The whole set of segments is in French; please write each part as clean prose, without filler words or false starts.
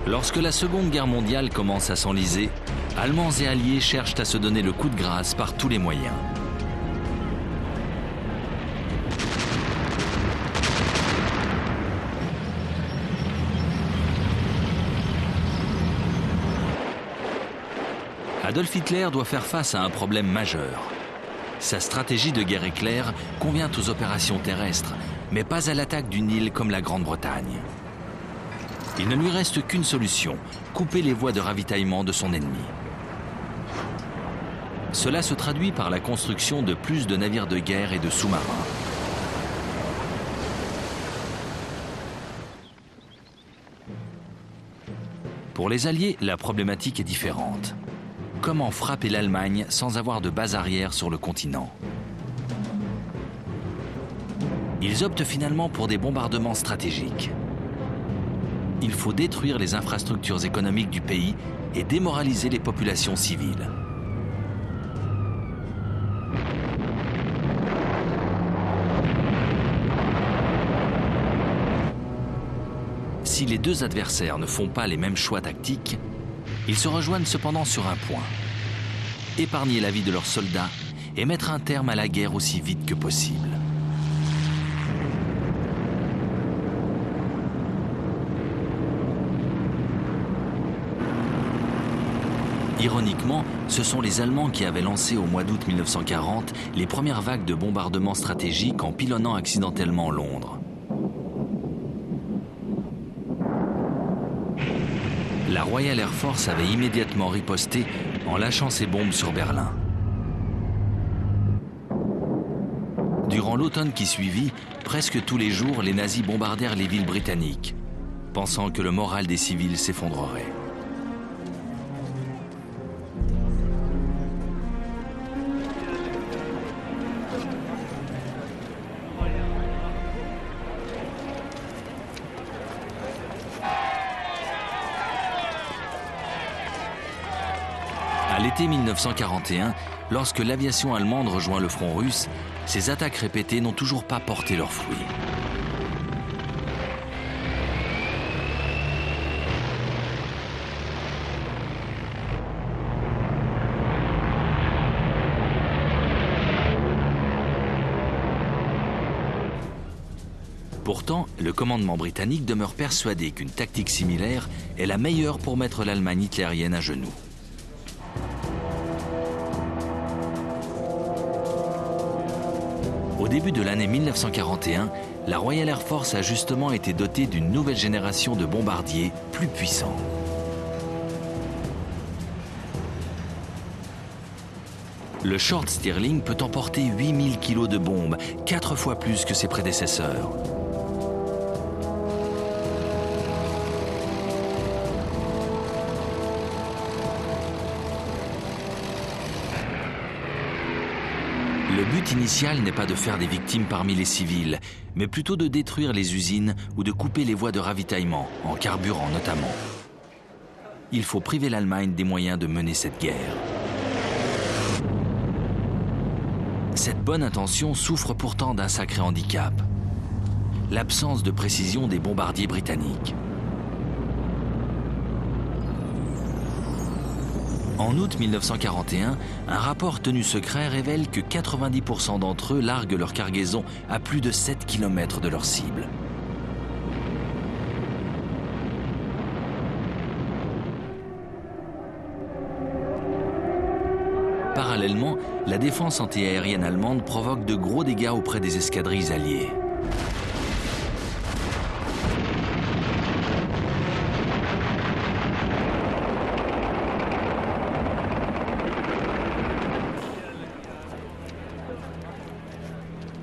Lorsque la Seconde Guerre mondiale commence à s'enliser, Allemands et Alliés cherchent à se donner le coup de grâce par tous les moyens. Adolf Hitler doit faire face à un problème majeur. Sa stratégie de guerre éclair convient aux opérations terrestres, mais pas à l'attaque d'une île comme la Grande-Bretagne. Il ne lui reste qu'une solution, couper les voies de ravitaillement de son ennemi. Cela se traduit par la construction de plus de navires de guerre et de sous-marins. Pour les Alliés, la problématique est différente. Comment frapper l'Allemagne sans avoir de base arrière sur le continent? Ils optent finalement pour des bombardements stratégiques. Il faut détruire les infrastructures économiques du pays et démoraliser les populations civiles. Si les deux adversaires ne font pas les mêmes choix tactiques, ils se rejoignent cependant sur un point: épargner la vie de leurs soldats et mettre un terme à la guerre aussi vite que possible. Ironiquement, ce sont les Allemands qui avaient lancé au mois d'août 1940 les premières vagues de bombardements stratégiques en pilonnant accidentellement Londres. La Royal Air Force avait immédiatement riposté en lâchant ses bombes sur Berlin. Durant l'automne qui suivit, presque tous les jours, les nazis bombardèrent les villes britanniques, pensant que le moral des civils s'effondrerait. À l'été 1941, lorsque l'aviation allemande rejoint le front russe, ces attaques répétées n'ont toujours pas porté leurs fruits. Pourtant, le commandement britannique demeure persuadé qu'une tactique similaire est la meilleure pour mettre l'Allemagne hitlérienne à genoux. Au début de l'année 1941, la Royal Air Force a justement été dotée d'une nouvelle génération de bombardiers plus puissants. Le Short Stirling peut emporter 8000 kg de bombes, 4 fois plus que ses prédécesseurs. Le but initial n'est pas de faire des victimes parmi les civils, mais plutôt de détruire les usines ou de couper les voies de ravitaillement, en carburant notamment. Il faut priver l'Allemagne des moyens de mener cette guerre. Cette bonne intention souffre pourtant d'un sacré handicap: l'absence de précision des bombardiers britanniques. En août 1941, un rapport tenu secret révèle que 90% d'entre eux larguent leur cargaison à plus de 7 km de leur cible. Parallèlement, la défense antiaérienne allemande provoque de gros dégâts auprès des escadrilles alliées.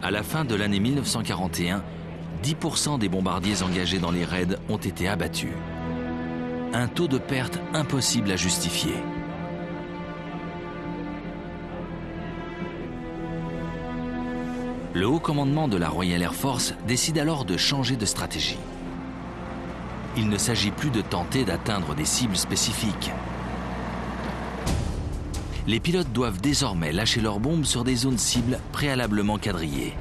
À la fin de l'année 1941, 10% des bombardiers engagés dans les raids ont été abattus. Un taux de perte impossible à justifier. Le haut commandement de la Royal Air Force décide alors de changer de stratégie. Il ne s'agit plus de tenter d'atteindre des cibles spécifiques. Les pilotes doivent désormais lâcher leurs bombes sur des zones cibles préalablement quadrillées.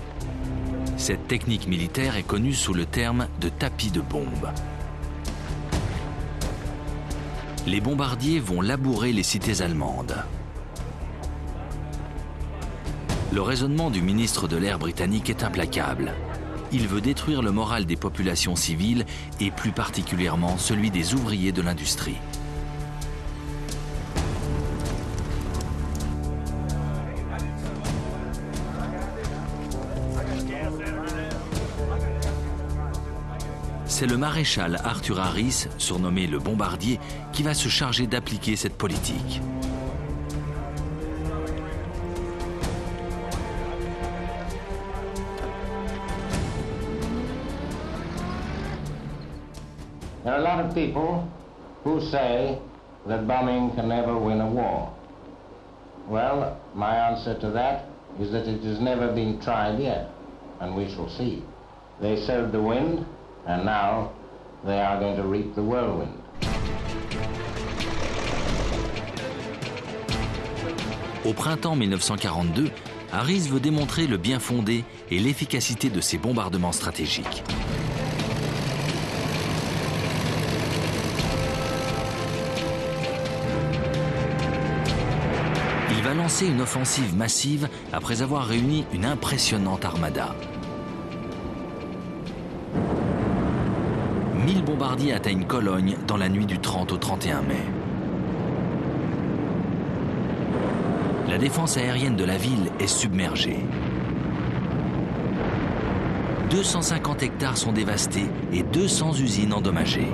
Cette technique militaire est connue sous le terme de tapis de bombes. les bombardiers vont labourer les cités allemandes. Le raisonnement du ministre de l'Air britannique est implacable. Il veut détruire le moral des populations civiles et plus particulièrement celui des ouvriers de l'industrie. C'est le maréchal Arthur Harris, surnommé le Bombardier, qui va se charger d'appliquer cette politique. There are a lot of people who say that bombing can never win a war. Well, my answer to that is that it has never been tried yet, and we shall see. They sowed the wind, and now they are going to reap the whirlwind. Au printemps 1942, Harris veut démontrer le bien fondé et l'efficacité de ces bombardements stratégiques. Il va lancer une offensive massive après avoir réuni une impressionnante armada. 1000 bombardiers atteignent Cologne dans la nuit du 30 au 31 mai. La défense aérienne de la ville est submergée. 250 hectares sont dévastés et 200 usines endommagées.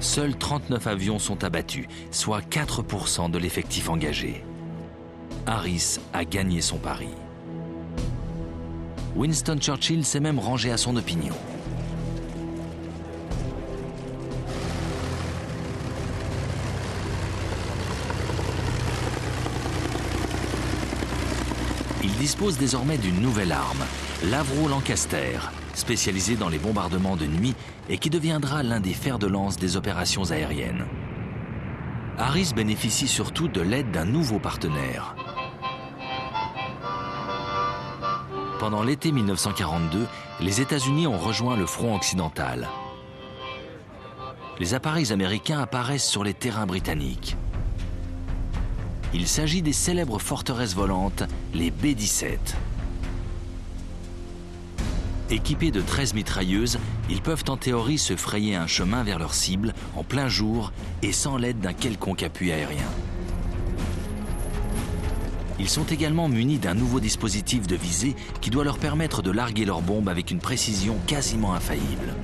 Seuls 39 avions sont abattus, soit 4% de l'effectif engagé. Harris a gagné son pari. Winston Churchill s'est même rangé à son opinion. Il dispose désormais d'une nouvelle arme, l'Avro Lancaster, spécialisé dans les bombardements de nuit et qui deviendra l'un des fers de lance des opérations aériennes. Harris bénéficie surtout de l'aide d'un nouveau partenaire. Pendant l'été 1942, les États-Unis ont rejoint le front occidental. Les appareils américains apparaissent sur les terrains britanniques. Il s'agit des célèbres forteresses volantes, les B-17. Équipés de 13 mitrailleuses, ils peuvent en théorie se frayer un chemin vers leur cible en plein jour et sans l'aide d'un quelconque appui aérien. Ils sont également munis d'un nouveau dispositif de visée qui doit leur permettre de larguer leurs bombes avec une précision quasiment infaillible.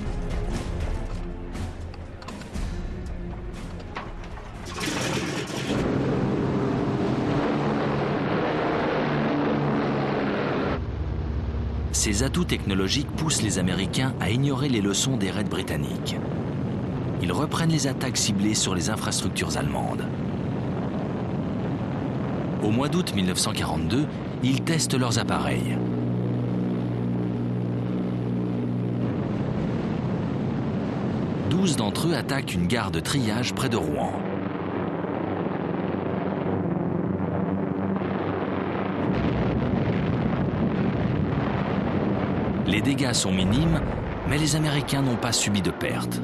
Ces atouts technologiques poussent les Américains à ignorer les leçons des raids britanniques. Ils reprennent les attaques ciblées sur les infrastructures allemandes. Au mois d'août 1942, ils testent leurs appareils. « 12 d'entre eux attaquent une gare de triage près de Rouen. Les dégâts sont minimes, mais les Américains n'ont pas subi de pertes.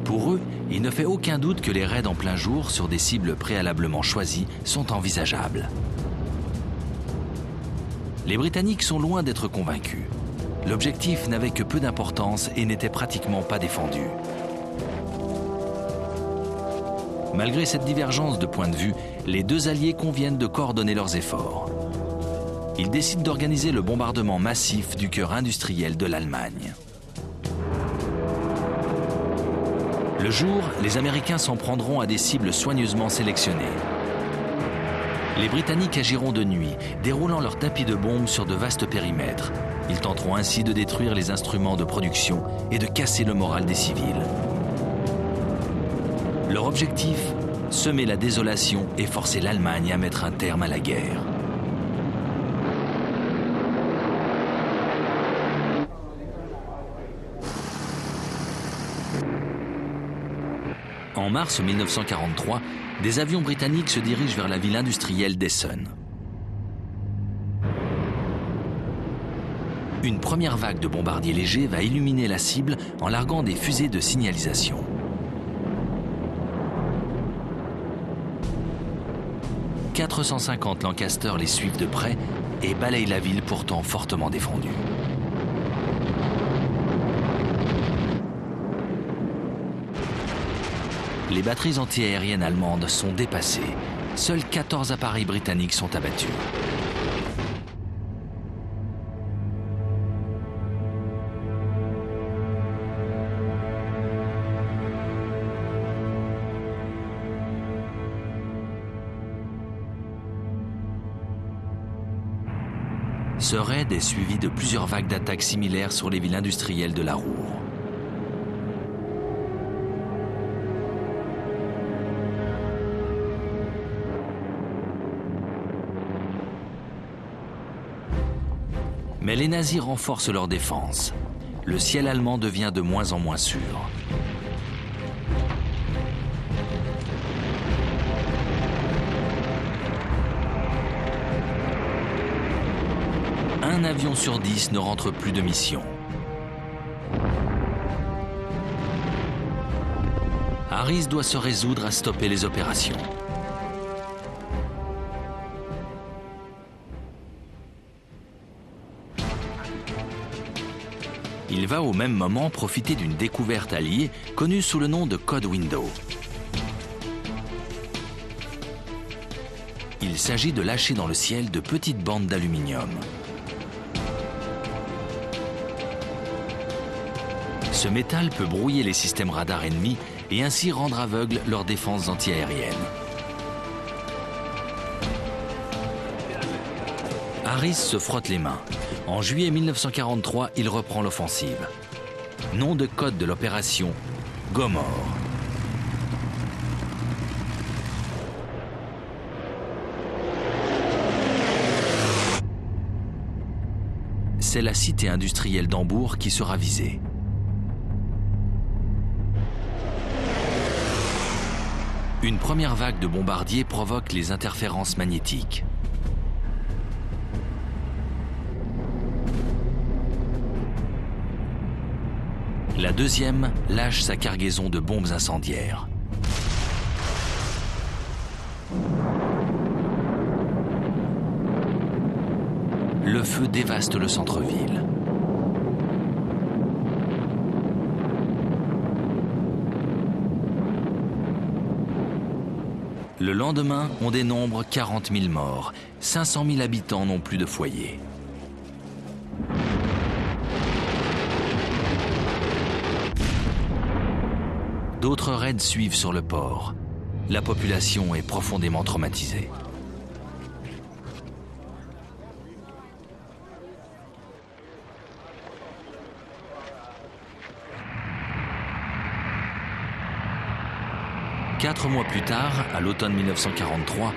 Pour eux, il ne fait aucun doute que les raids en plein jour sur des cibles préalablement choisies sont envisageables. Les Britanniques sont loin d'être convaincus. L'objectif n'avait que peu d'importance et n'était pratiquement pas défendu. Malgré cette divergence de point de vue, les deux alliés conviennent de coordonner leurs efforts. Ils décident d'organiser le bombardement massif du cœur industriel de l'Allemagne. Le jour, les Américains s'en prendront à des cibles soigneusement sélectionnées. Les Britanniques agiront de nuit, déroulant leurs tapis de bombes sur de vastes périmètres. Ils tenteront ainsi de détruire les instruments de production et de casser le moral des civils. Leur objectif, semer la désolation et forcer l'Allemagne à mettre un terme à la guerre. En mars 1943, des avions britanniques se dirigent vers la ville industrielle d'Essen. Une première vague de bombardiers légers va illuminer la cible en larguant des fusées de signalisation. « 450 Lancaster les suivent de près et balayent la ville pourtant fortement défendue. Les batteries antiaériennes allemandes sont dépassées. Seuls 14 appareils britanniques sont abattus. Ce raid est suivi de plusieurs vagues d'attaques similaires sur les villes industrielles de la Ruhr. Mais les nazis renforcent leur défense. Le ciel allemand devient de moins en moins sûr. Un avion sur 10 ne rentre plus de mission. Harris doit se résoudre à stopper les opérations. Il va au même moment profiter d'une découverte alliée connue sous le nom de Code Window. Il s'agit de lâcher dans le ciel de petites bandes d'aluminium. Ce métal peut brouiller les systèmes radars ennemis et ainsi rendre aveugles leurs défenses antiaériennes. Harris se frotte les mains. En juillet 1943, il reprend l'offensive. Nom de code de l'opération, Gomorrhe. C'est la cité industrielle d'Hambourg qui sera visée. Une première vague de bombardiers provoque les interférences magnétiques. La deuxième lâche sa cargaison de bombes incendiaires. Le feu dévaste le centre-ville. Le lendemain, on dénombre 40 000 morts. 500 000 habitants n'ont plus de foyer. D'autres raids suivent sur le port. La population est profondément traumatisée. Quatre mois plus tard, à l'automne 1943,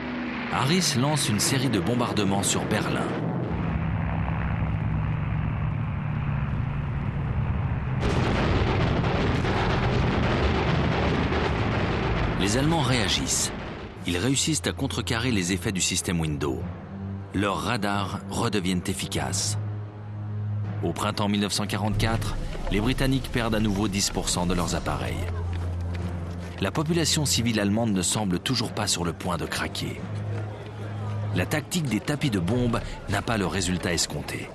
Harris lance une série de bombardements sur Berlin. Les Allemands réagissent. Ils réussissent à contrecarrer les effets du système Window. Leurs radars redeviennent efficaces. Au printemps 1944, les Britanniques perdent à nouveau 10% de leurs appareils. La population civile allemande ne semble toujours pas sur le point de craquer. La tactique des tapis de bombes n'a pas le résultat escompté.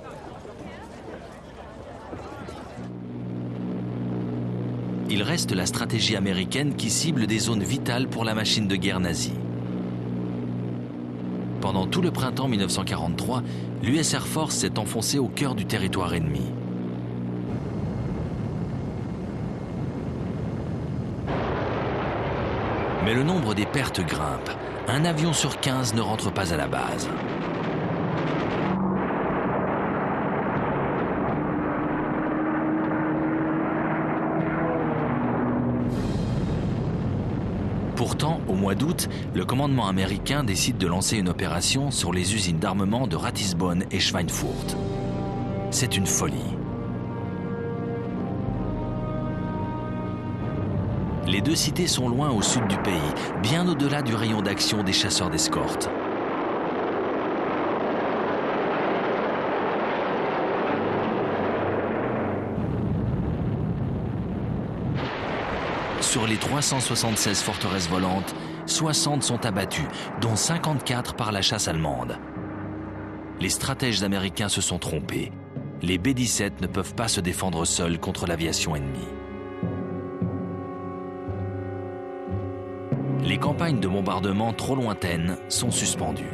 Il reste la stratégie américaine qui cible des zones vitales pour la machine de guerre nazie. Pendant tout le printemps 1943, l'US Air Force s'est enfoncée au cœur du territoire ennemi. Mais le nombre des pertes grimpe. Un avion sur 15 ne rentre pas à la base. Pourtant, au mois d'août, le commandement américain décide de lancer une opération sur les usines d'armement de Ratisbonne et Schweinfurt. C'est une folie. Les deux cités sont loin au sud du pays, bien au-delà du rayon d'action des chasseurs d'escorte. Sur les 376 forteresses volantes, 60 sont abattues, dont 54 par la chasse allemande. Les stratèges américains se sont trompés. Les B-17 ne peuvent pas se défendre seuls contre l'aviation ennemie. Les campagnes de bombardement trop lointaines sont suspendues.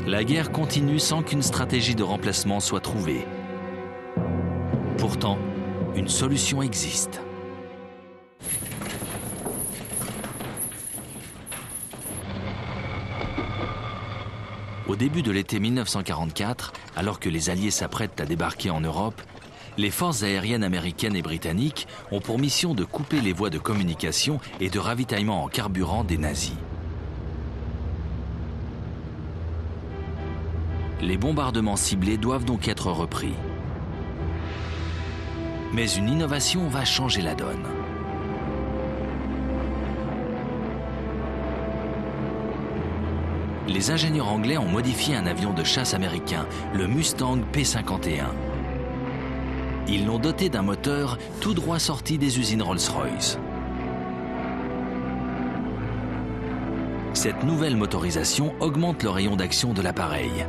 La guerre continue sans qu'une stratégie de remplacement soit trouvée. Pourtant, une solution existe. Au début de l'été 1944, alors que les Alliés s'apprêtent à débarquer en Europe, les forces aériennes américaines et britanniques ont pour mission de couper les voies de communication et de ravitaillement en carburant des nazis. Les bombardements ciblés doivent donc être repris. Mais une innovation va changer la donne. Les ingénieurs anglais ont modifié un avion de chasse américain, le Mustang P-51. Ils l'ont doté d'un moteur tout droit sorti des usines Rolls-Royce. Cette nouvelle motorisation augmente le rayon d'action de l'appareil.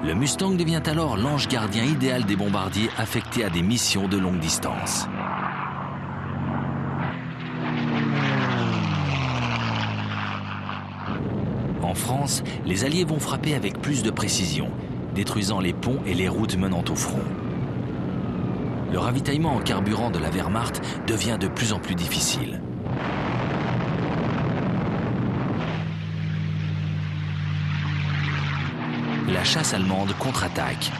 Le Mustang devient alors l'ange gardien idéal des bombardiers affectés à des missions de longue distance. En France, les Alliés vont frapper avec plus de précision, détruisant les ponts et les routes menant au front. Le ravitaillement en carburant de la Wehrmacht devient de plus en plus difficile. La chasse allemande contre-attaque.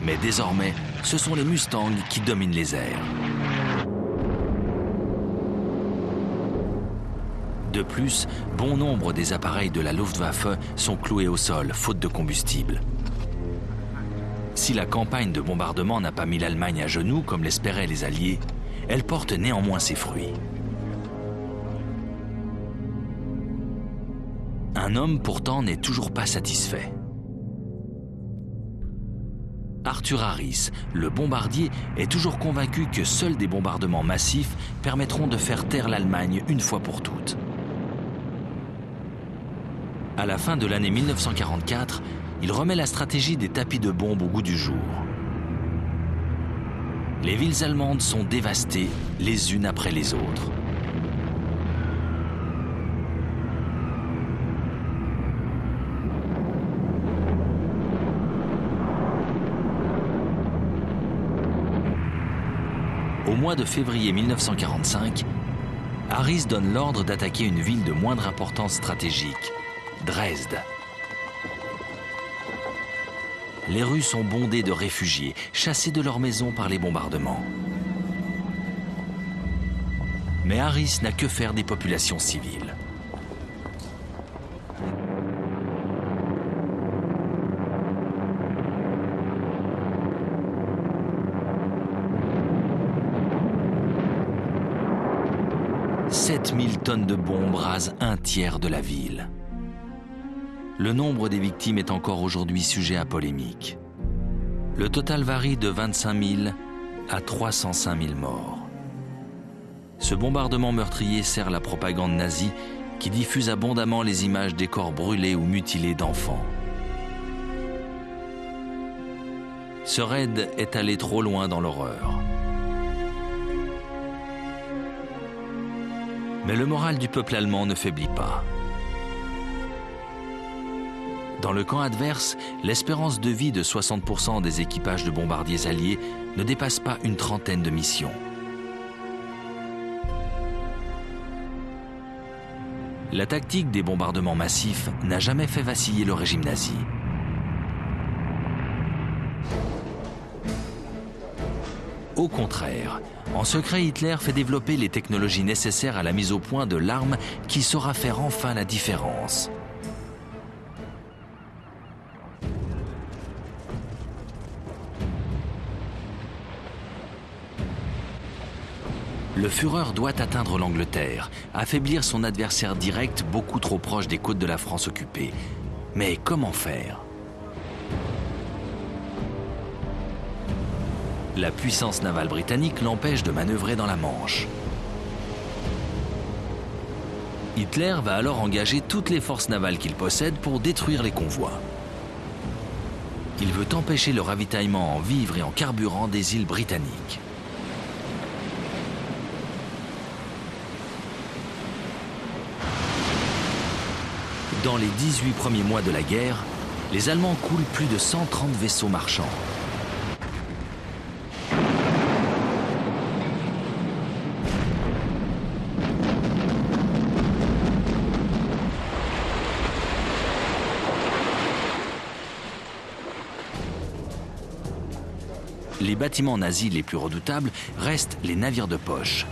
Mais désormais, ce sont les Mustangs qui dominent les airs. De plus, bon nombre des appareils de la Luftwaffe sont cloués au sol, faute de combustible. Si la campagne de bombardement n'a pas mis l'Allemagne à genoux, comme l'espéraient les Alliés, elle porte néanmoins ses fruits. Un homme, pourtant, n'est toujours pas satisfait. Arthur Harris, le bombardier, est toujours convaincu que seuls des bombardements massifs permettront de faire taire l'Allemagne une fois pour toutes. À la fin de l'année 1944, il remet la stratégie des tapis de bombes au goût du jour. Les villes allemandes sont dévastées les unes après les autres. Au mois de février 1945, Harris donne l'ordre d'attaquer une ville de moindre importance stratégique, Dresde. Les rues sont bondées de réfugiés, chassés de leurs maisons par les bombardements. Mais Harris n'a que faire des populations civiles. « 7000 tonnes de bombes rasent un tiers de la ville. Le nombre des victimes est encore aujourd'hui sujet à polémique. Le total varie de 25 000 à 305 000 morts. Ce bombardement meurtrier sert la propagande nazie qui diffuse abondamment les images des corps brûlés ou mutilés d'enfants. Ce raid est allé trop loin dans l'horreur. Mais le moral du peuple allemand ne faiblit pas. Dans le camp adverse, l'espérance de vie de 60% des équipages de bombardiers alliés ne dépasse pas une trentaine de missions. La tactique des bombardements massifs n'a jamais fait vaciller le régime nazi. Au contraire, en secret, Hitler fait développer les technologies nécessaires à la mise au point de l'arme qui saura faire enfin la différence. Le Führer doit atteindre l'Angleterre, affaiblir son adversaire direct beaucoup trop proche des côtes de la France occupée. Mais comment faire ? La puissance navale britannique l'empêche de manœuvrer dans la Manche. Hitler va alors engager toutes les forces navales qu'il possède pour détruire les convois. Il veut empêcher le ravitaillement en vivres et en carburant des îles britanniques. Dans les 18 premiers mois de la guerre, les Allemands coulent plus de 130 vaisseaux marchands. Les bâtiments nazis les plus redoutables restent les navires de poche.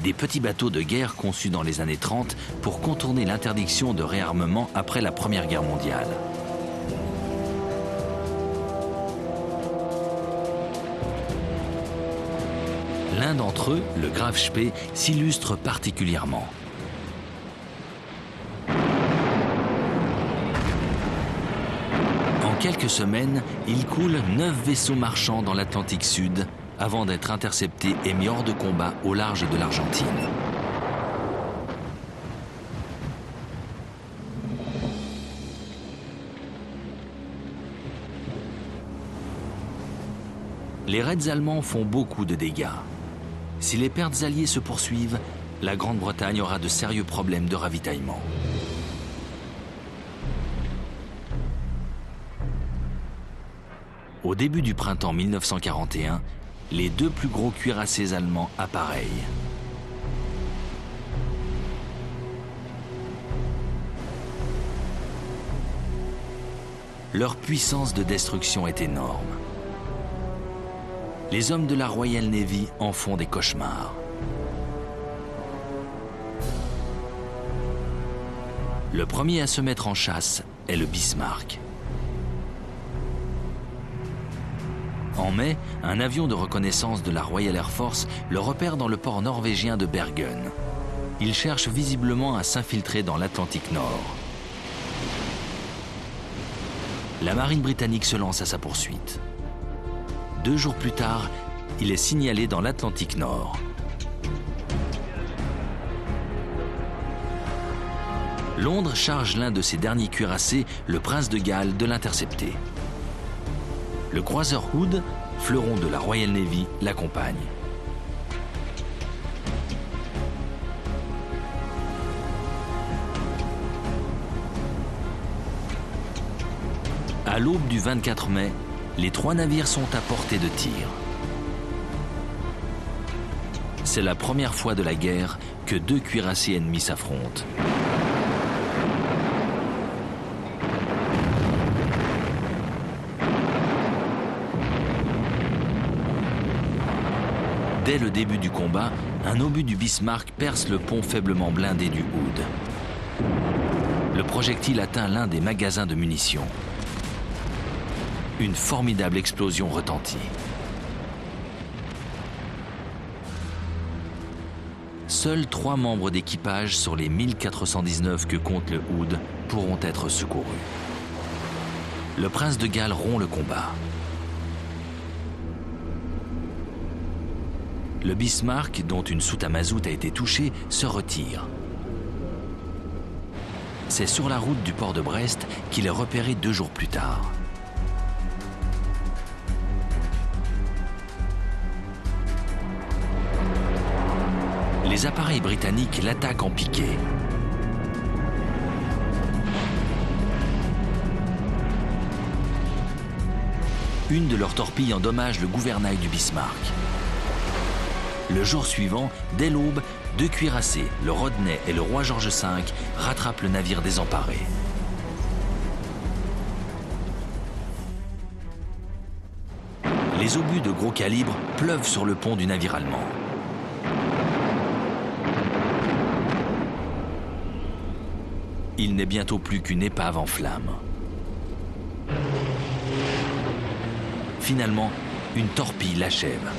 Des petits bateaux de guerre conçus dans les années 30 pour contourner l'interdiction de réarmement après la Première Guerre mondiale. L'un d'entre eux, le Graf Spee, s'illustre particulièrement. En quelques semaines, il coule 9 vaisseaux marchands dans l'Atlantique Sud avant d'être intercepté et mis hors de combat au large de l'Argentine. Les raids allemands font beaucoup de dégâts. Si les pertes alliées se poursuivent, la Grande-Bretagne aura de sérieux problèmes de ravitaillement. Au début du printemps 1941, les 2 plus gros cuirassés allemands appareillent. Leur puissance de destruction est énorme. Les hommes de la Royal Navy en font des cauchemars. Le premier à se mettre en chasse est le Bismarck. En mai, un avion de reconnaissance de la Royal Air Force le repère dans le port norvégien de Bergen. Il cherche visiblement à s'infiltrer dans l'Atlantique Nord. La marine britannique se lance à sa poursuite. 2 jours plus tard, il est signalé dans l'Atlantique Nord. Londres charge l'un de ses derniers cuirassés, le Prince de Galles, de l'intercepter. Le croiseur Hood, fleuron de la Royal Navy, l'accompagne. À l'aube du 24 mai, les 3 navires sont à portée de tir. C'est la première fois de la guerre que 2 cuirassés ennemis s'affrontent. Dès le début du combat, un obus du Bismarck perce le pont faiblement blindé du Hood. Le projectile atteint l'un des magasins de munitions. Une formidable explosion retentit. Seuls 3 membres d'équipage sur les 1419 que compte le Hood pourront être secourus. Le Prince de Galles rompt le combat. Le Bismarck, dont une soute à mazout a été touchée, se retire. C'est sur la route du port de Brest qu'il est repéré 2 jours plus tard. Les appareils britanniques l'attaquent en piqué. Une de leurs torpilles endommage le gouvernail du Bismarck. Le jour suivant, dès l'aube, 2 cuirassés, le Rodney et le Roi George V, rattrapent le navire désemparé. Les obus de gros calibre pleuvent sur le pont du navire allemand. Il n'est bientôt plus qu'une épave en flammes. Finalement, une torpille l'achève.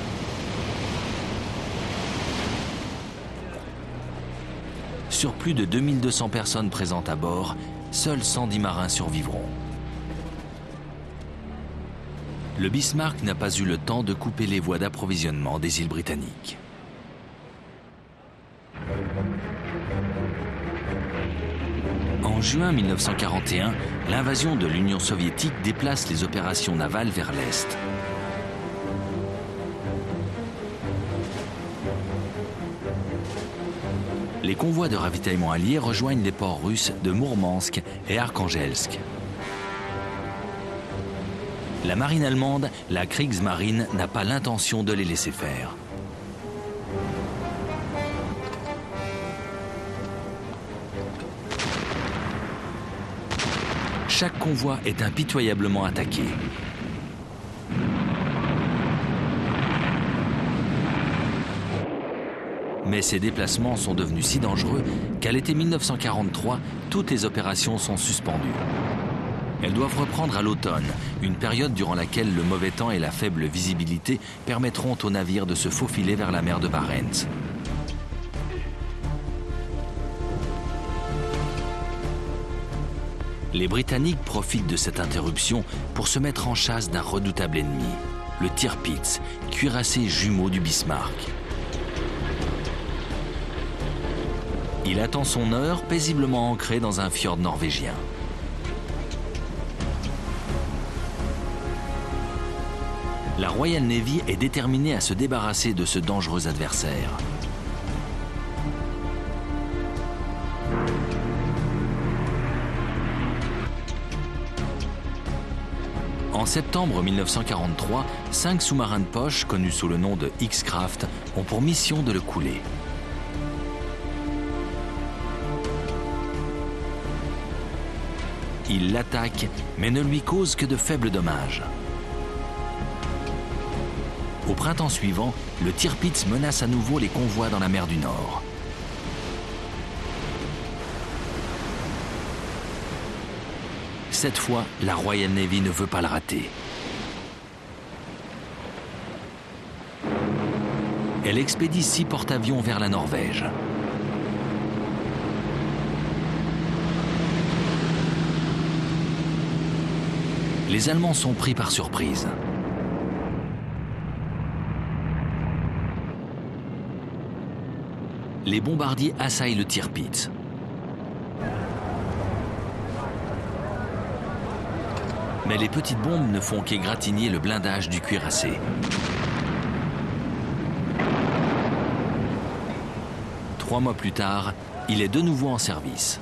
Sur plus de 2200 personnes présentes à bord, seuls 110 marins survivront. Le Bismarck n'a pas eu le temps de couper les voies d'approvisionnement des îles britanniques. En juin 1941, l'invasion de l'Union soviétique déplace les opérations navales vers l'Est. Les convois de ravitaillement alliés rejoignent les ports russes de Mourmansk et Arkhangelsk. La marine allemande, la Kriegsmarine, n'a pas l'intention de les laisser faire. Chaque convoi est impitoyablement attaqué. Mais ces déplacements sont devenus si dangereux qu'à l'été 1943, toutes les opérations sont suspendues. Elles doivent reprendre à l'automne, une période durant laquelle le mauvais temps et la faible visibilité permettront aux navires de se faufiler vers la mer de Barents. Les Britanniques profitent de cette interruption pour se mettre en chasse d'un redoutable ennemi, le Tirpitz, cuirassé jumeau du Bismarck. Il attend son heure, paisiblement ancré dans un fjord norvégien. La Royal Navy est déterminée à se débarrasser de ce dangereux adversaire. En septembre 1943, 5 sous-marins de poche, connus sous le nom de X-Craft, ont pour mission de le couler. Ils l'attaquent, mais ne lui causent que de faibles dommages. Au printemps suivant, le Tirpitz menace à nouveau les convois dans la mer du Nord. Cette fois, la Royal Navy ne veut pas le rater. Elle expédie 6 porte-avions vers la Norvège. Les Allemands sont pris par surprise. Les bombardiers assaillent le Tirpitz. Mais les petites bombes ne font qu'égratigner le blindage du cuirassé. Trois mois plus tard, il est de nouveau en service.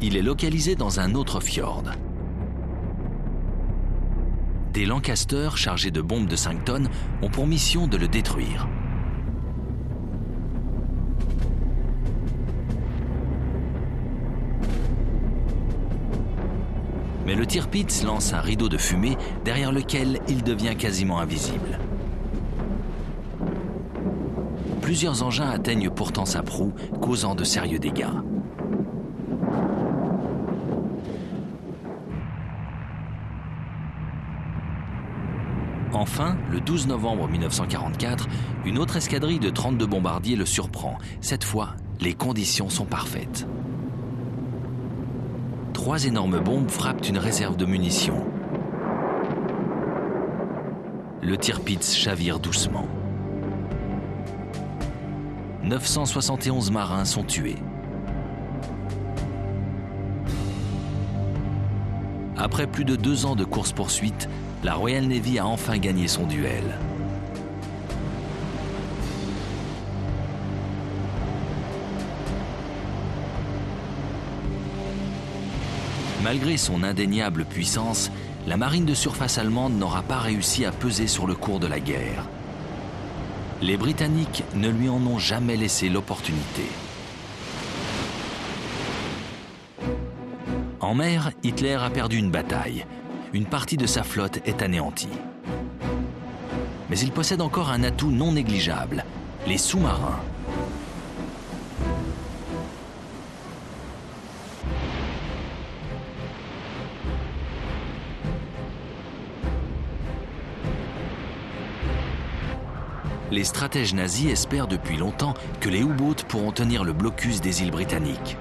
Il est localisé dans un autre fjord. Des Lancaster chargés de bombes de 5 tonnes ont pour mission de le détruire. Mais le Tirpitz lance un rideau de fumée derrière lequel il devient quasiment invisible. Plusieurs engins atteignent pourtant sa proue, causant de sérieux dégâts. Enfin, le 12 novembre 1944, une autre escadrille de 32 bombardiers le surprend. Cette fois, les conditions sont parfaites. 3 énormes bombes frappent une réserve de munitions. Le Tirpitz chavire doucement. 971 marins sont tués. Après plus de 2 ans de course-poursuite, la Royal Navy a enfin gagné son duel. Malgré son indéniable puissance, la marine de surface allemande n'aura pas réussi à peser sur le cours de la guerre. Les Britanniques ne lui en ont jamais laissé l'opportunité. En mer, Hitler a perdu une bataille. Une partie de sa flotte est anéantie. Mais il possède encore un atout non négligeable, les sous-marins. Les stratèges nazis espèrent depuis longtemps que les U-boats pourront tenir le blocus des îles britanniques.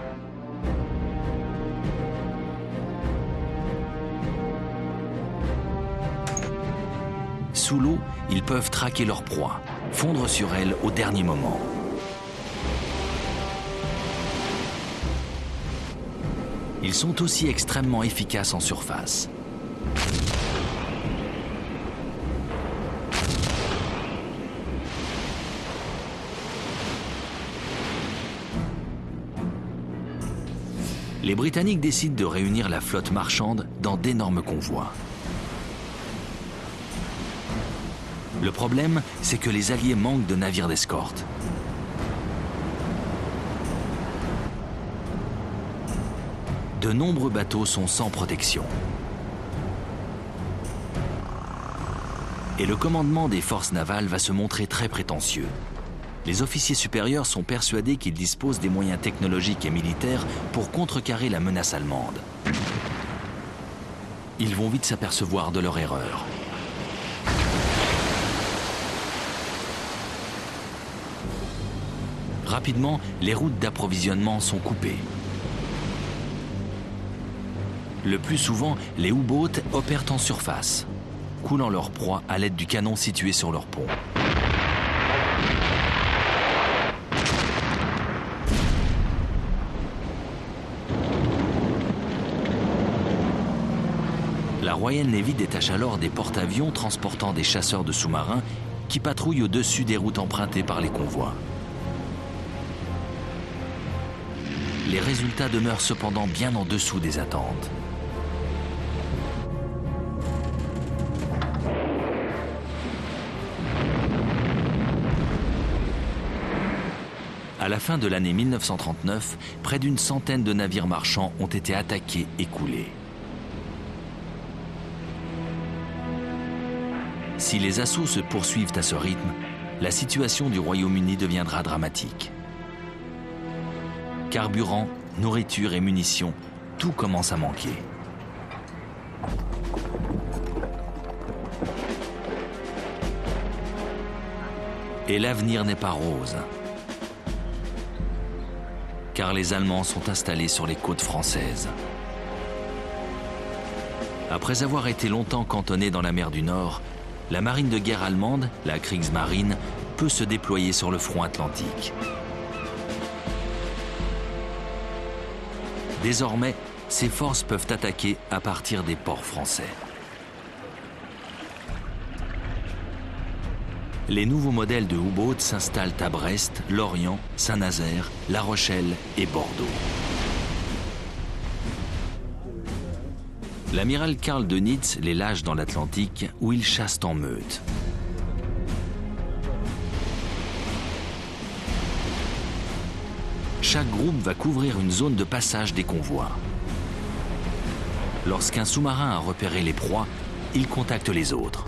Sous l'eau, ils peuvent traquer leur proie, fondre sur elle au dernier moment. Ils sont aussi extrêmement efficaces en surface. Les Britanniques décident de réunir la flotte marchande dans d'énormes convois. Le problème, c'est que les Alliés manquent de navires d'escorte. De nombreux bateaux sont sans protection. Et le commandement des forces navales va se montrer très prétentieux. Les officiers supérieurs sont persuadés qu'ils disposent des moyens technologiques et militaires pour contrecarrer la menace allemande. Ils vont vite s'apercevoir de leur erreur. Rapidement, les routes d'approvisionnement sont coupées. Le plus souvent, les U-boats opèrent en surface, coulant leur proie à l'aide du canon situé sur leur pont. La Royal Navy détache alors des porte-avions transportant des chasseurs de sous-marins qui patrouillent au-dessus des routes empruntées par les convois. Les résultats demeurent cependant bien en dessous des attentes. À la fin de l'année 1939, près d'une centaine de navires marchands ont été attaqués et coulés. Si les assauts se poursuivent à ce rythme, la situation du Royaume-Uni deviendra dramatique. Carburant, nourriture et munitions, tout commence à manquer. Et l'avenir n'est pas rose. Car les Allemands sont installés sur les côtes françaises. Après avoir été longtemps cantonnés dans la mer du Nord, la marine de guerre allemande, la Kriegsmarine, peut se déployer sur le front atlantique. Désormais, ces forces peuvent attaquer à partir des ports français. Les nouveaux modèles de U-boats s'installent à Brest, Lorient, Saint-Nazaire, La Rochelle et Bordeaux. L'amiral Karl Dönitz les lâche dans l'Atlantique où ils chassent en meute. Chaque groupe va couvrir une zone de passage des convois. Lorsqu'un sous-marin a repéré les proies, il contacte les autres.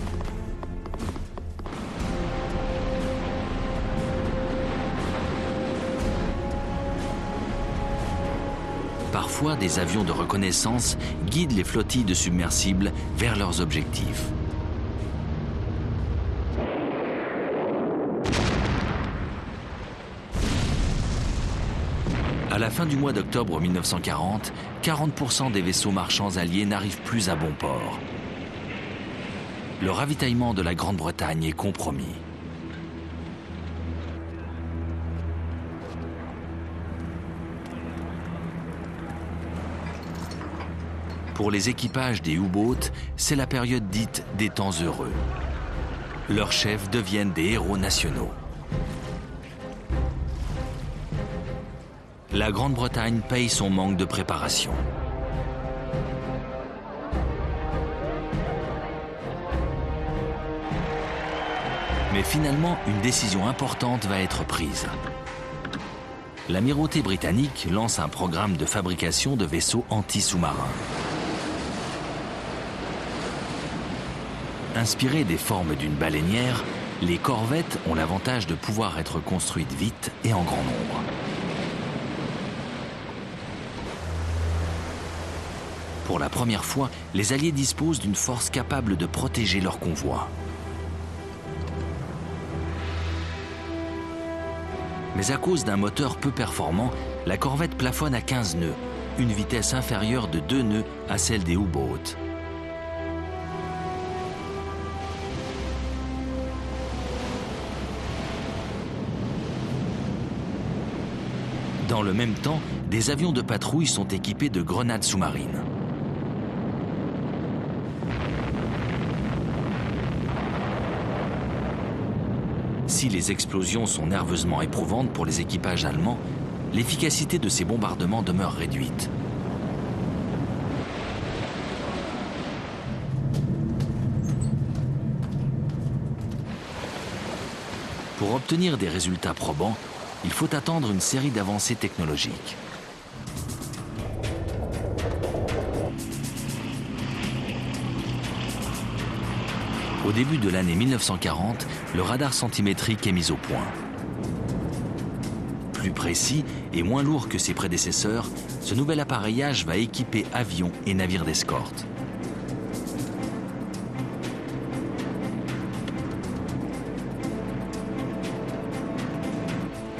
Parfois, des avions de reconnaissance guident les flottilles de submersibles vers leurs objectifs. À la fin du mois d'octobre 1940, 40% des vaisseaux marchands alliés n'arrivent plus à bon port. Le ravitaillement de la Grande-Bretagne est compromis. Pour les équipages des U-boats, c'est la période dite des temps heureux. Leurs chefs deviennent des héros nationaux. La Grande-Bretagne paye son manque de préparation. Mais finalement, une décision importante va être prise. L'amirauté britannique lance un programme de fabrication de vaisseaux anti-sous-marins. Inspirées des formes d'une baleinière, les corvettes ont l'avantage de pouvoir être construites vite et en grand nombre. Pour la première fois, les Alliés disposent d'une force capable de protéger leur convoi. Mais à cause d'un moteur peu performant, la corvette plafonne à 15 nœuds, une vitesse inférieure de 2 nœuds à celle des U-boats. Dans le même temps, des avions de patrouille sont équipés de grenades sous-marines. Si les explosions sont nerveusement éprouvantes pour les équipages allemands, l'efficacité de ces bombardements demeure réduite. Pour obtenir des résultats probants, il faut attendre une série d'avancées technologiques. Au début de l'année 1940, le radar centimétrique est mis au point. Plus précis et moins lourd que ses prédécesseurs, ce nouvel appareillage va équiper avions et navires d'escorte.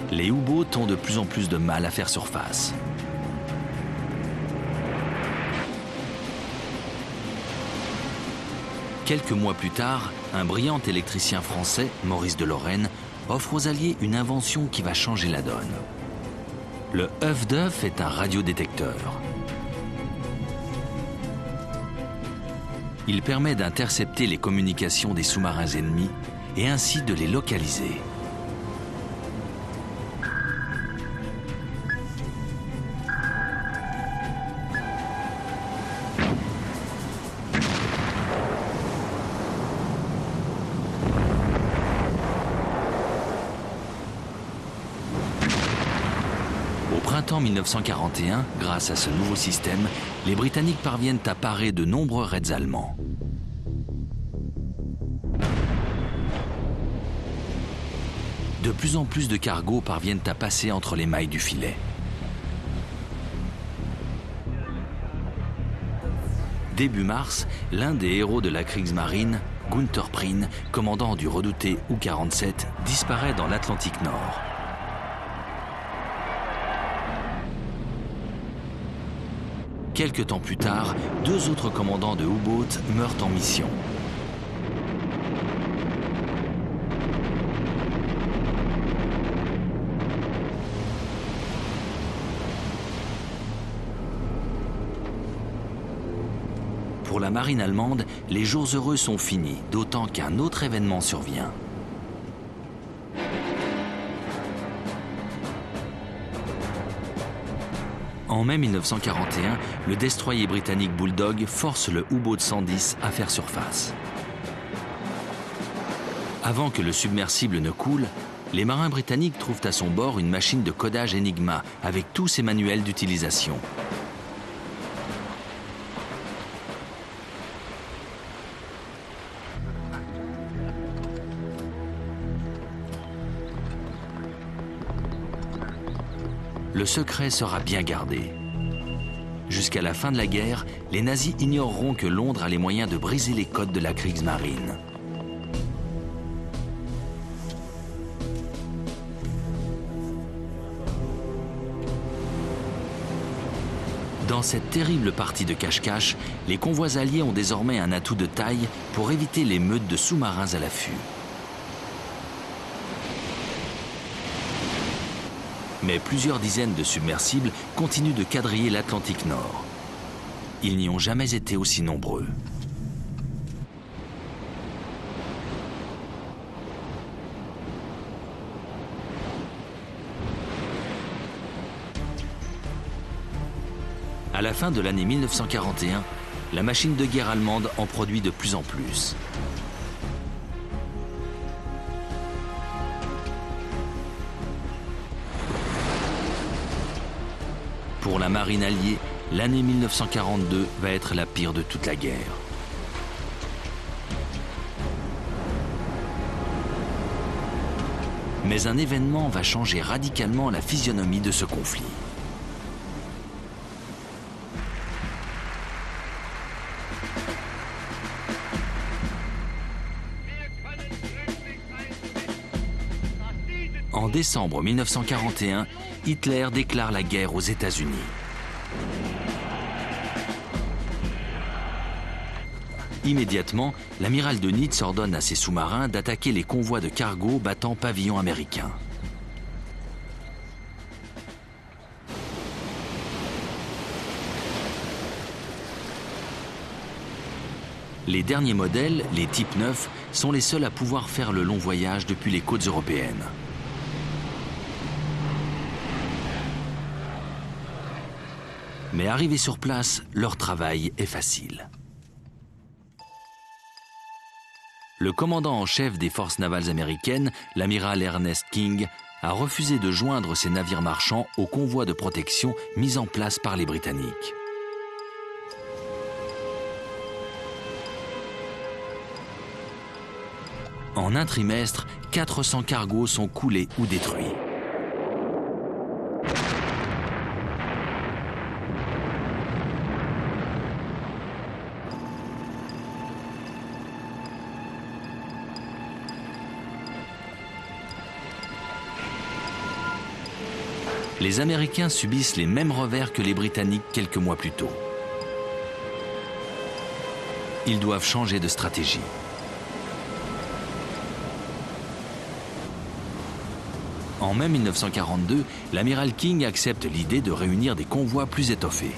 Les U-boats ont de plus en plus de mal à faire surface. Quelques mois plus tard, un brillant électricien français, Maurice de Lorraine, offre aux Alliés une invention qui va changer la donne. Le œuf d'œuf est un radiodétecteur. Il permet d'intercepter les communications des sous-marins ennemis et ainsi de les localiser. Au printemps 1941, grâce à ce nouveau système, les Britanniques parviennent à parer de nombreux raids allemands. De plus en plus de cargos parviennent à passer entre les mailles du filet. Début mars, l'un des héros de la Kriegsmarine, Günther Prien, commandant du redouté U-47, disparaît dans l'Atlantique Nord. Quelque temps plus tard, 2 autres commandants de U-boats meurent en mission. Pour la marine allemande, les jours heureux sont finis, d'autant qu'un autre événement survient. En mai 1941, le destroyer britannique Bulldog force le U-boat 110 à faire surface. Avant que le submersible ne coule, les marins britanniques trouvent à son bord une machine de codage Enigma avec tous ses manuels d'utilisation. Le secret sera bien gardé. Jusqu'à la fin de la guerre, les nazis ignoreront que Londres a les moyens de briser les codes de la Kriegsmarine. Dans cette terrible partie de cache-cache, les convois alliés ont désormais un atout de taille pour éviter les meutes de sous-marins à l'affût. Mais plusieurs dizaines de submersibles continuent de quadriller l'Atlantique Nord. Ils n'y ont jamais été aussi nombreux. À la fin de l'année 1941, la machine de guerre allemande en produit de plus en plus. Pour la marine alliée, l'année 1942 va être la pire de toute la guerre. Mais un événement va changer radicalement la physionomie de ce conflit. En décembre 1941, Hitler déclare la guerre aux États-Unis. Immédiatement, l'amiral Dönitz ordonne à ses sous-marins d'attaquer les convois de cargo battant pavillon américain. Les derniers modèles, les types 9, sont les seuls à pouvoir faire le long voyage depuis les côtes européennes. Mais arrivés sur place, leur travail est facile. Le commandant en chef des forces navales américaines, l'amiral Ernest King, a refusé de joindre ses navires marchands au convoi de protection mis en place par les Britanniques. En un trimestre, 400 cargos sont coulés ou détruits. Les Américains subissent les mêmes revers que les Britanniques quelques mois plus tôt. Ils doivent changer de stratégie. En mai 1942, l'amiral King accepte l'idée de réunir des convois plus étoffés.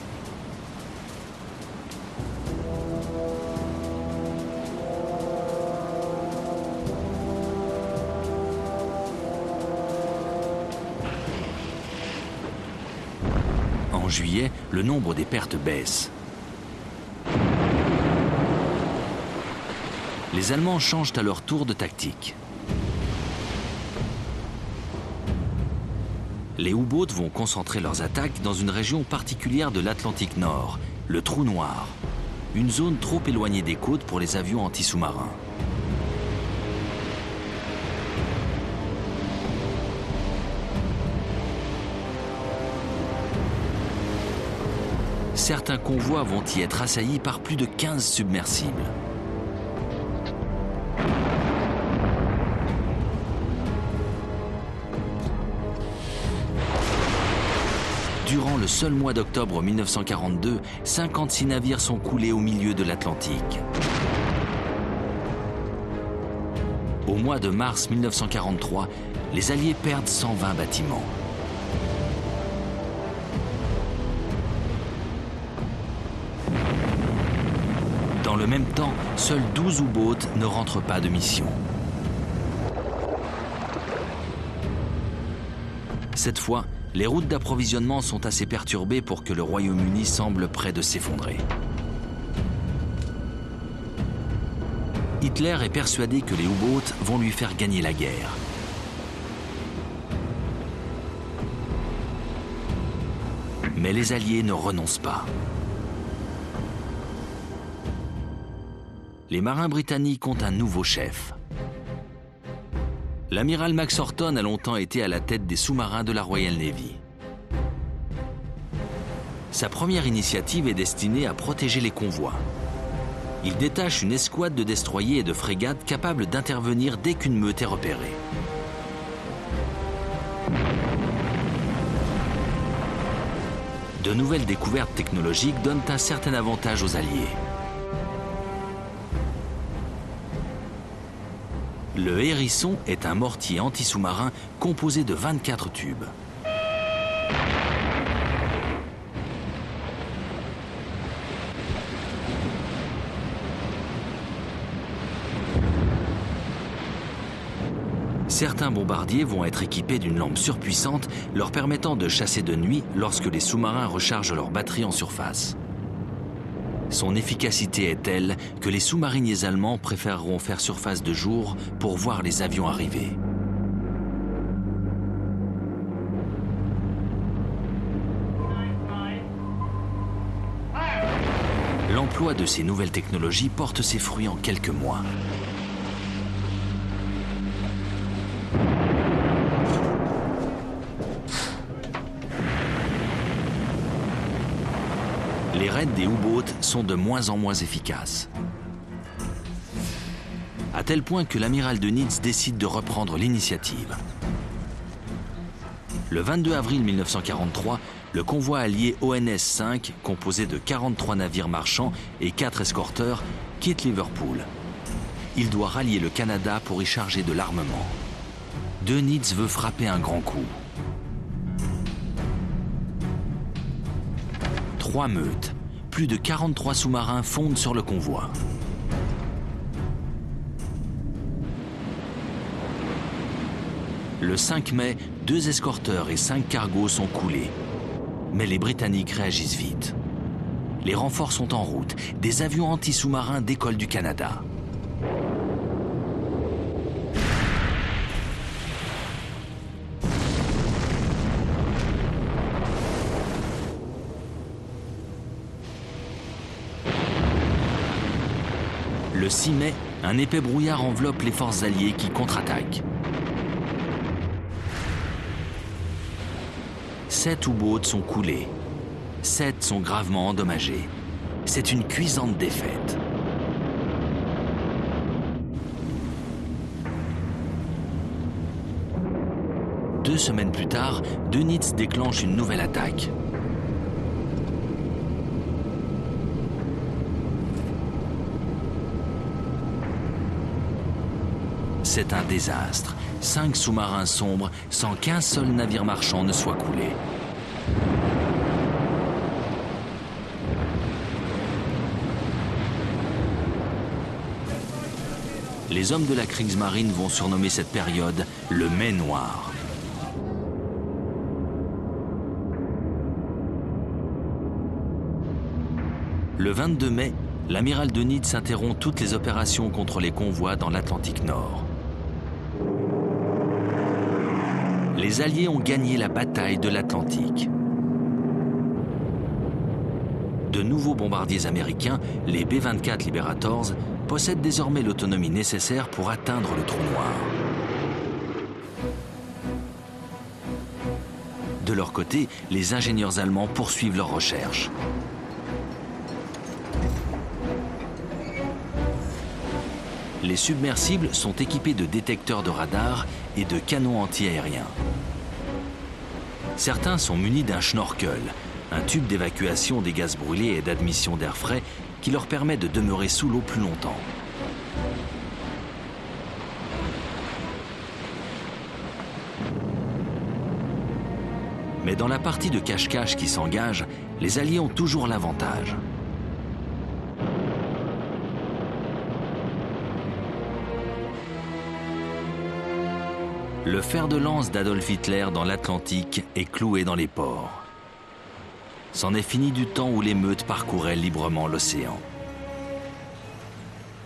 En juillet, le nombre des pertes baisse. Les Allemands changent à leur tour de tactique. Les U-boats vont concentrer leurs attaques dans une région particulière de l'Atlantique Nord, le Trou Noir, une zone trop éloignée des côtes pour les avions anti-sous-marins. Certains convois vont y être assaillis par plus de 15 submersibles. Durant le seul mois d'octobre 1942, 56 navires sont coulés au milieu de l'Atlantique. Au mois de mars 1943, les Alliés perdent 120 bâtiments. Dans le même temps, seuls 12 U-boats ne rentrent pas de mission. Cette fois, les routes d'approvisionnement sont assez perturbées pour que le Royaume-Uni semble près de s'effondrer. Hitler est persuadé que les U-boats vont lui faire gagner la guerre. Mais les Alliés ne renoncent pas. Les marins britanniques ont un nouveau chef. L'amiral Max Horton a longtemps été à la tête des sous-marins de la Royal Navy. Sa première initiative est destinée à protéger les convois. Il détache une escouade de destroyers et de frégates capables d'intervenir dès qu'une meute est repérée. De nouvelles découvertes technologiques donnent un certain avantage aux Alliés. Le Hérisson est un mortier anti-sous-marin composé de 24 tubes. Certains bombardiers vont être équipés d'une lampe surpuissante leur permettant de chasser de nuit lorsque les sous-marins rechargent leurs batteries en surface. Son efficacité est telle que les sous-mariniers allemands préféreront faire surface de jour pour voir les avions arriver. L'emploi de ces nouvelles technologies porte ses fruits en quelques mois. Les raids des U-boats sont de moins en moins efficaces. À tel point que l'amiral Dönitz décide de reprendre l'initiative. Le 22 avril 1943, le convoi allié ONS-5, composé de 43 navires marchands et 4 escorteurs, quitte Liverpool. Il doit rallier le Canada pour y charger de l'armement. Dönitz veut frapper un grand coup. 3 meutes, plus de 43 sous-marins fondent sur le convoi. Le 5 mai, 2 escorteurs et 5 cargos sont coulés. Mais les Britanniques réagissent vite. Les renforts sont en route. Des avions anti-sous-marins décollent du Canada. Le 6 mai, un épais brouillard enveloppe les forces alliées qui contre-attaquent. 7 U-boats sont coulés. 7 sont gravement endommagés. C'est une cuisante défaite. Deux semaines plus tard, Dönitz déclenche une nouvelle attaque. C'est un désastre. 5 sous-marins sombres sans qu'un seul navire marchand ne soit coulé. Les hommes de la Kriegsmarine vont surnommer cette période le Mai noir. Le 22 mai, l'amiral Dönitz interrompt toutes les opérations contre les convois dans l'Atlantique Nord. Les Alliés ont gagné la bataille de l'Atlantique. De nouveaux bombardiers américains, les B-24 Liberators, possèdent désormais l'autonomie nécessaire pour atteindre le trou noir. De leur côté, les ingénieurs allemands poursuivent leurs recherches. Les submersibles sont équipés de détecteurs de radar et de canons antiaériens. Certains sont munis d'un schnorkel, un tube d'évacuation des gaz brûlés et d'admission d'air frais qui leur permet de demeurer sous l'eau plus longtemps. Mais dans la partie de cache-cache qui s'engage, les Alliés ont toujours l'avantage. Le fer de lance d'Adolf Hitler dans l'Atlantique est cloué dans les ports. C'en est fini du temps où les meutes parcouraient librement l'océan.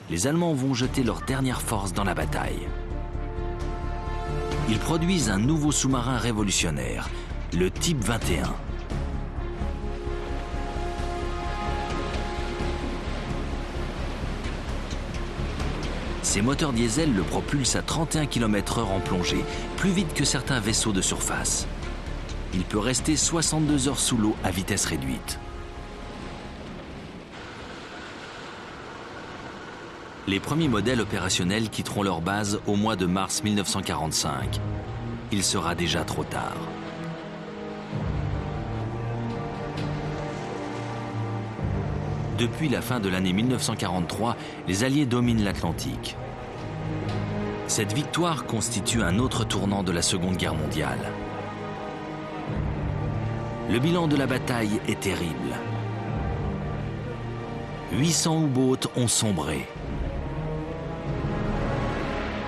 Les Allemands vont jeter leur dernière force dans la bataille. Ils produisent un nouveau sous-marin révolutionnaire, le Type 21. Ces moteurs diesel le propulsent à 31 km/h en plongée, plus vite que certains vaisseaux de surface. Il peut rester 62 heures sous l'eau à vitesse réduite. Les premiers modèles opérationnels quitteront leur base au mois de mars 1945. Il sera déjà trop tard. Depuis la fin de l'année 1943, les Alliés dominent l'Atlantique. Cette victoire constitue un autre tournant de la Seconde Guerre mondiale. Le bilan de la bataille est terrible. 800 U-boats ont sombré.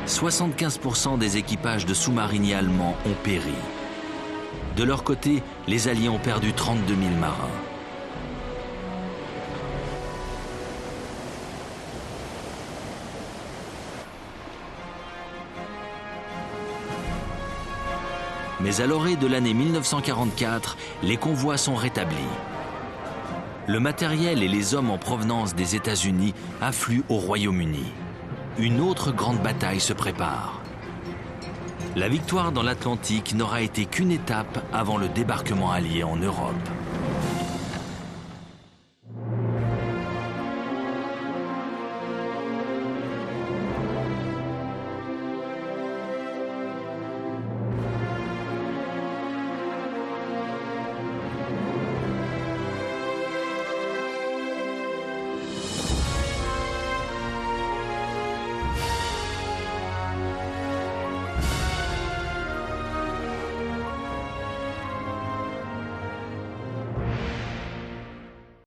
75% des équipages de sous-mariniers allemands ont péri. De leur côté, les Alliés ont perdu 32 000 marins. Mais à l'orée de l'année 1944, les convois sont rétablis. Le matériel et les hommes en provenance des États-Unis affluent au Royaume-Uni. Une autre grande bataille se prépare. La victoire dans l'Atlantique n'aura été qu'une étape avant le débarquement allié en Europe.